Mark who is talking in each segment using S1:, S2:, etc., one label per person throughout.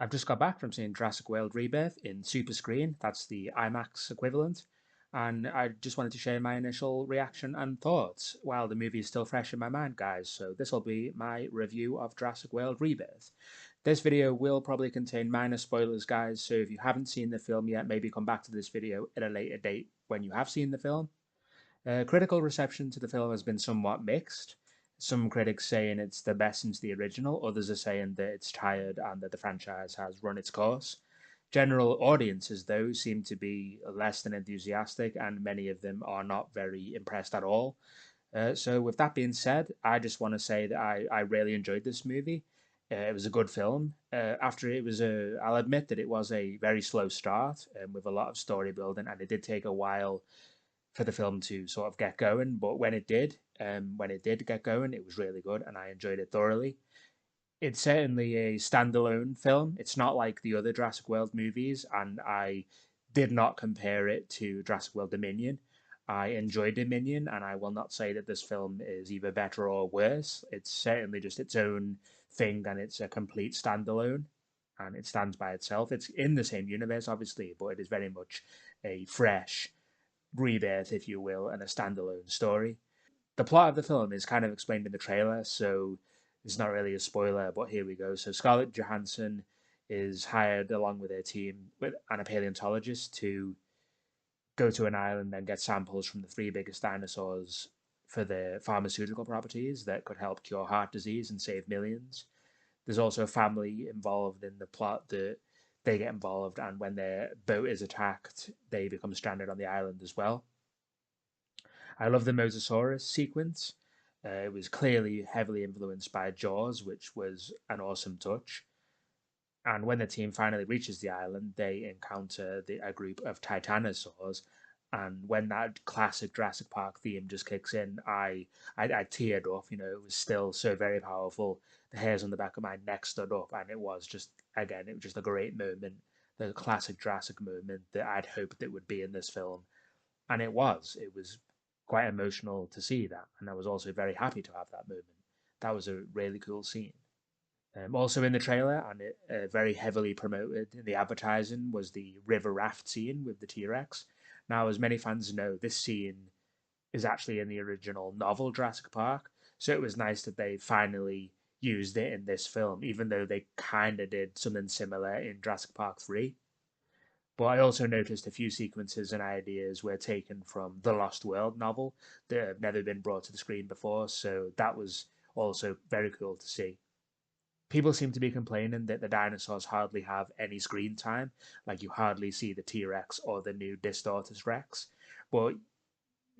S1: I've just got back from seeing Jurassic World Rebirth in SuperScreen. That's the IMAX equivalent. And I just wanted to share my initial reaction and thoughts while the movie is still fresh in my mind, guys. So, this will be my review of Jurassic World Rebirth. This video will probably contain minor spoilers, guys. So, if you haven't seen the film yet, maybe come back to this video at a later date when you have seen the film. Critical reception to the film has been somewhat mixed. Some critics saying it's the best since the original, others are saying that it's tired and that the franchise has run its course. General audiences, though, seem to be less than enthusiastic, and many of them are not very impressed at all. So, with that being said, I just want to say that I really enjoyed this movie. It was a good film. After it was I'll admit that it was a very slow start with a lot of story building, and it did take a while for the film to sort of get going. But when it did get going, it was really good, and I enjoyed it thoroughly. It's certainly a standalone film. It's not like the other Jurassic World movies, and I did not compare it to Jurassic World Dominion. I enjoyed Dominion, and I will not say that this film is either better or worse. It's certainly just its own thing, and it's a complete standalone, and it stands by itself. It's in the same universe, obviously, but it is very much a fresh rebirth, if you will, and a standalone story. The plot of the film is kind of explained in the trailer, so it's not really a spoiler, but here we go. So Scarlett Johansson is hired along with her team and a paleontologist to go to an island and get samples from the three biggest dinosaurs for their pharmaceutical properties that could help cure heart disease and save millions. There's also a family involved in the plot that they get involved, and when their boat is attacked, they become stranded on the island as well. I love the Mosasaurus sequence. It was clearly heavily influenced by Jaws, which was an awesome touch. And when the team finally reaches the island, they encounter a group of titanosaurs. And when that classic Jurassic Park theme just kicks in, I teared up. You know, it was still so very powerful. The hairs on the back of my neck stood up, and it was just again, it was just a great moment, the classic Jurassic moment that I'd hoped it would be in this film, and it was. It was quite emotional to see that, and I was also very happy to have that moment. That was a really cool scene. Also in the trailer, and it very heavily promoted in the advertising, was the river raft scene with the T Rex. Now, as many fans know, this scene is actually in the original novel Jurassic Park, so it was nice that they finally used it in this film, even though they kind of did something similar in Jurassic Park 3. But I also noticed a few sequences and ideas were taken from the Lost World novel that have never been brought to the screen before, so that was also very cool to see. People seem to be complaining that the dinosaurs hardly have any screen time, like you hardly see the T Rex or the new Distortus Rex. But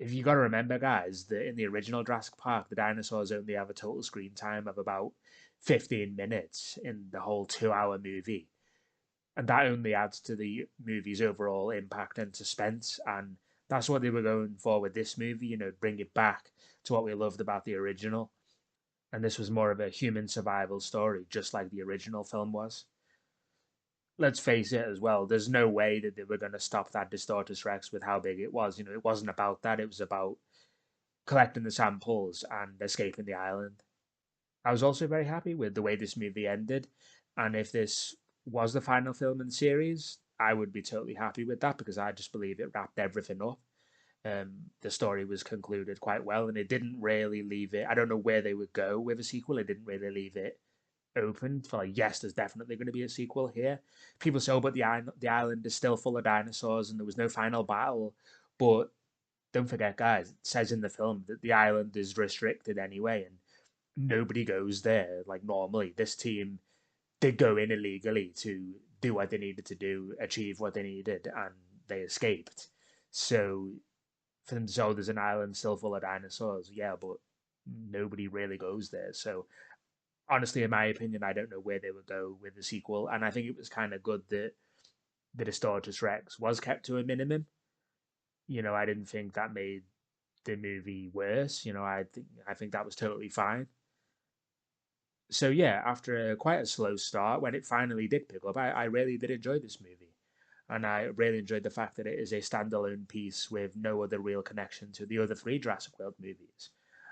S1: if you got to remember, guys, that in the original Jurassic Park, the dinosaurs only have a total screen time of about 15 minutes in the whole 2 hour movie. And that only adds to the movie's overall impact and suspense. And that's what they were going for with this movie, you know, bring it back to what we loved about the original. And this was more of a human survival story, just like the original film was. Let's face it as well, there's no way that they were going to stop that Distortus Rex with how big it was. You know, it wasn't about that, it was about collecting the samples and escaping the island. I was also very happy with the way this movie ended, and if this was the final film in the series, I would be totally happy with that because I just believe it wrapped everything up. The story was concluded quite well, and it didn't really leave it. I don't know where they would go with a sequel. It didn't really leave it open for like, yes, there's definitely going to be a sequel here. People say, oh, but the island is still full of dinosaurs, and there was no final battle. But don't forget, guys, it says in the film that the island is restricted anyway, and nobody goes there like normally. This team did go in illegally to do what they needed to do, achieve what they needed, and they escaped. So for them to say, oh, there's an island still full of dinosaurs, yeah, but nobody really goes there. So honestly, in my opinion, I don't know where they would go with the sequel, and I think it was kind of good that the Distortus Rex was kept to a minimum. You know, I didn't think that made the movie worse. You know, I think that was totally fine. So yeah, after quite a slow start, when it finally did pick up, I really did enjoy this movie. And I really enjoyed the fact that it is a standalone piece with no other real connection to the other three Jurassic World movies.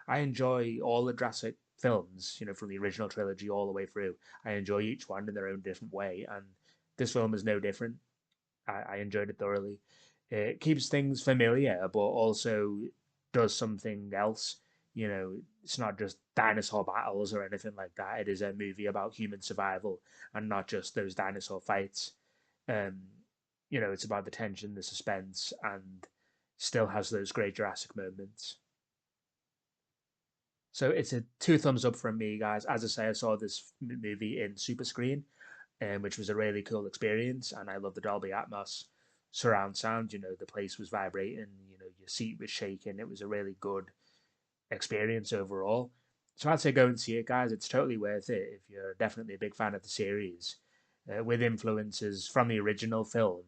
S1: I enjoy all the Jurassic films, from the original trilogy all the way through. I enjoy each one in their own different way, and this film is no different. I enjoyed it thoroughly. It keeps things familiar, but also does something else. It's not just dinosaur battles or anything like that. It is a movie about human survival and not just those dinosaur fights. Um, it's about the tension, the suspense, and still has those great Jurassic moments. So it's a two thumbs up from me, guys. As I say, I saw this movie in SuperScreen, which was a really cool experience, and I love the Dolby Atmos surround sound. The place was vibrating. Your seat was shaking. It was a really good experience overall. So I'd say go and see it, guys. It's totally worth it if you're definitely a big fan of the series, with influences from the original film,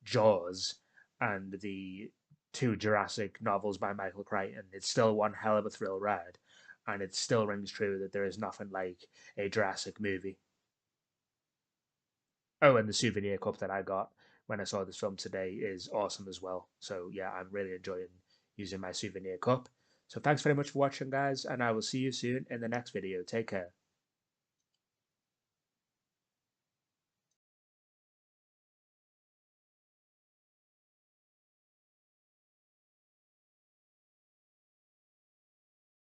S1: Jaws, and the two Jurassic novels by Michael Crichton. It's still one hell of a thrill ride, and it still rings true that there is nothing like a Jurassic movie. Oh, and the souvenir cup that I got when I saw this film today is awesome as well. So yeah, I'm really enjoying using my souvenir cup. So thanks very much for watching, guys, and I will see you soon in the next video. Take care.